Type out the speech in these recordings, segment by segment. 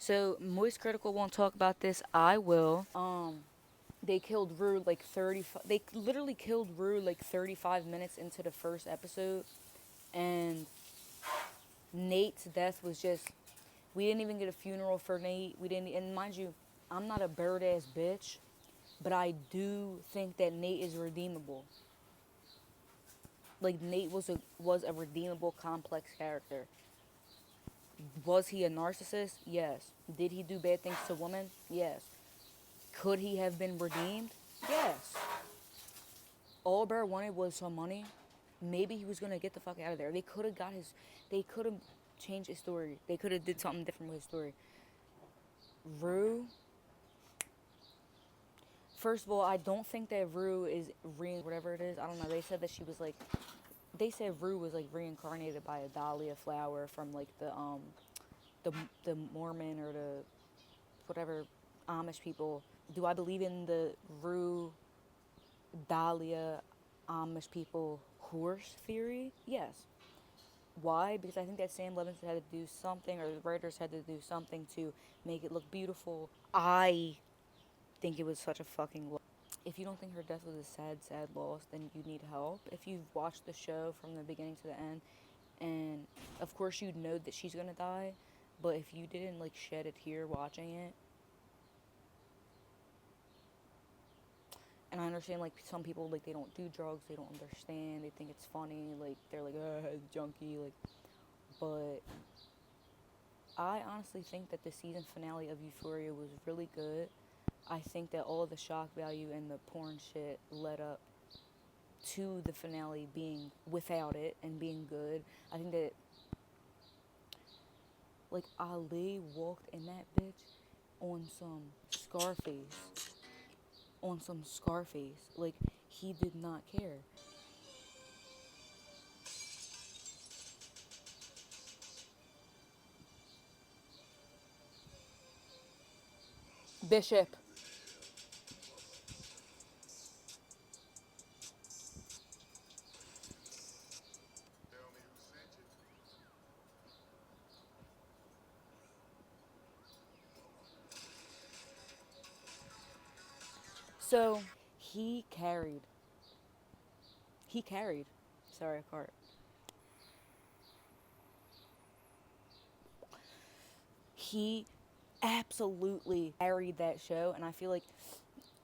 So Moist Critical won't talk about this. I will. They killed Rue like 30. They literally killed Rue like 35 minutes into the first episode, and Nate's death was just. We didn't even get a funeral for Nate. We didn't, and mind you, I'm not a bird ass bitch, but I do think that Nate is redeemable. Like Nate was a redeemable, complex character. Was he a narcissist? Yes. Did he do bad things to women? Yes. Could he have been redeemed? Yes. All Bear wanted was some money. Maybe he was gonna get the fuck out of there. They could have got his. They could have changed his story. They could have did something different with his story. Rue. First of all, I don't think that Rue is whatever it is. I don't know. They said that she was like. They said Rue was like reincarnated by a dahlia flower from like the the Mormon or the whatever Amish people. Do I believe in the Rue Dahlia Amish people horse theory? Yes. Why? Because I think that Sam Levinson had to do something, or the writers had to do something to make it look beautiful. I think it was such a fucking loss. If you don't think her death was a sad, sad loss, then you need help. If you've watched the show from the beginning to the end, and of course you know that she's gonna die, but if you didn't like shed a tear watching it, and I understand like some people like they don't do drugs, they don't understand, they think it's funny, like they're like junkie, like, but I honestly think that the season finale of Euphoria was really good. I think that all the shock value and the porn shit led up to the finale being without it and being good. I think that like Ali walked in that bitch on some Scarface, on some Scarface. Like he did not care. Bishop. So he carried. He carried. Sorry, cart. He absolutely carried that show, and I feel like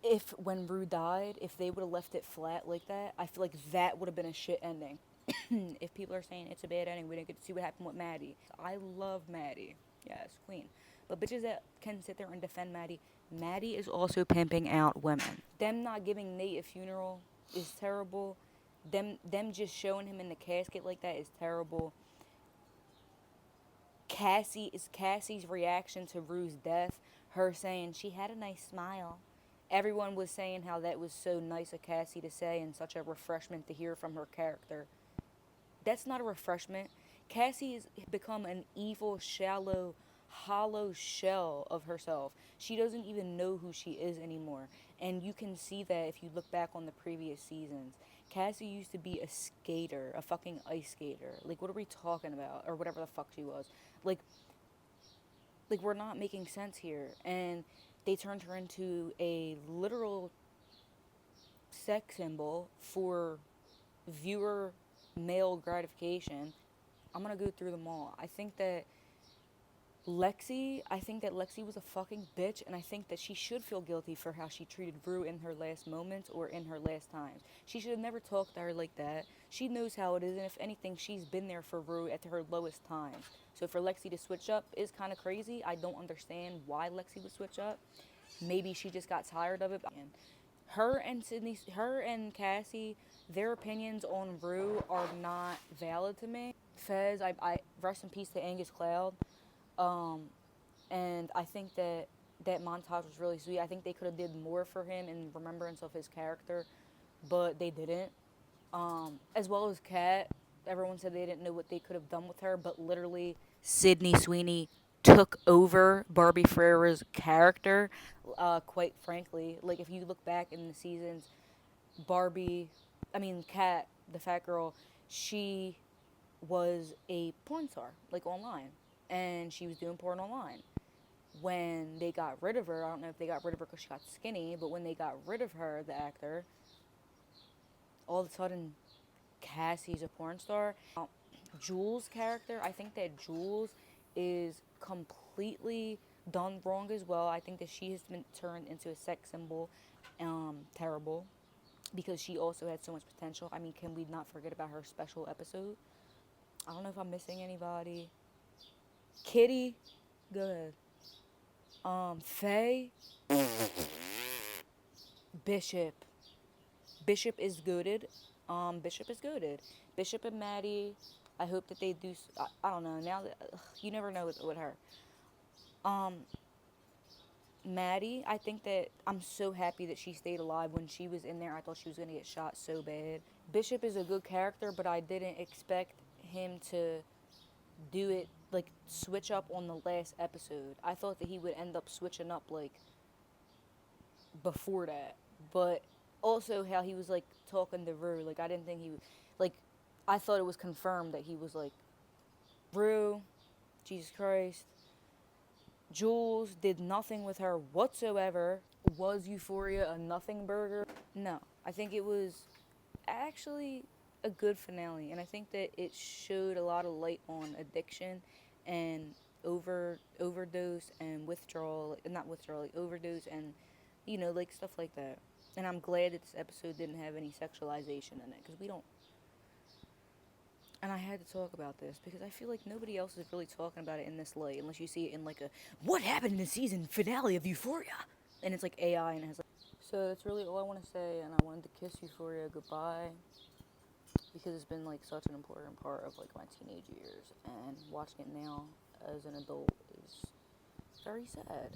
if when Rue died, if they would have left it flat like that, I feel like that would have been a shit ending. If people are saying it's a bad ending, we didn't get to see what happened with Maddie. I love Maddie. Yes, queen. But bitches that can sit there and defend Maddie, Maddie is also pimping out women. Them not giving Nate a funeral is terrible. Them just showing him in the casket like that is terrible. Cassie's reaction to Rue's death, her saying she had a nice smile. Everyone was saying how that was so nice of Cassie to say and such a refreshment to hear from her character. That's not a refreshment. Cassie has become an evil, shallow, hollow shell of herself. She doesn't even know who she is anymore. And you can see that if you look back on the previous seasons. Cassie used to be a skater, a fucking ice skater. Like, what are we talking about? Or whatever the fuck she was. Like, we're not making sense here. And they turned her into a literal sex symbol for viewer male gratification. I'm gonna go through them all. I think that Lexi was a fucking bitch, and I think that she should feel guilty for how she treated Rue in her last moments or in her last times. She should have never talked to her like that. She knows how it is, and if anything, she's been there for Rue at her lowest times. So for Lexi to switch up is kind of crazy. I don't understand why Lexi would switch up. Maybe she just got tired of it. Her and Cassie, their opinions on Rue are not valid to me. Fez, I rest in peace to Angus Cloud. Um, and I think that that montage was really sweet. I think they could have did more for him in remembrance of his character, but they didn't. As well as Kat, everyone said they didn't know what they could have done with her, but literally Sydney Sweeney took over Barbie Ferrera's character. Quite frankly, like if you look back in the seasons, Kat, the fat girl, she was a porn star, like online, and she was doing porn online. when they got rid of her, I don't know if they got rid of her because she got skinny, but when they got rid of her, the actor, all of a sudden, Cassie's a porn star. Jules' character, I think that Jules is completely done wrong as well. I think that she has been turned into a sex symbol. Terrible. Because she also had so much potential. I mean, can we not forget about her special episode? I don't know if I'm missing anybody. Kitty, go ahead. Faye, Bishop. Bishop is goaded. Bishop is goaded. Bishop and Maddie. I hope that they do. I don't know. Now that you never know with her. Um, Maddie. I think that I'm so happy that she stayed alive. When she was in there, I thought she was gonna get shot so bad. Bishop is a good character, but I didn't expect him to do it like switch up on the last episode. I thought that he would end up switching up like before that, but also how he was like talking to Rue. Like I didn't think he like. I thought it was confirmed that he was like Rue, Jesus Christ. Jules did nothing with her whatsoever. Was Euphoria a nothing burger? No, I think it was actually a good finale, and I think that it showed a lot of light on addiction and overdose and withdrawal, not withdrawal, like overdose and like stuff like that. And I'm glad that this episode didn't have any sexualization in it because we don't. And I had to talk about this because I feel like nobody else is really talking about it in this light unless you see it in like a what happened in the season finale of Euphoria, and it's like AI and it has like. So that's really all I want to say, and I wanted to kiss Euphoria goodbye because it's been like such an important part of like my teenage years, and watching it now as an adult is very sad.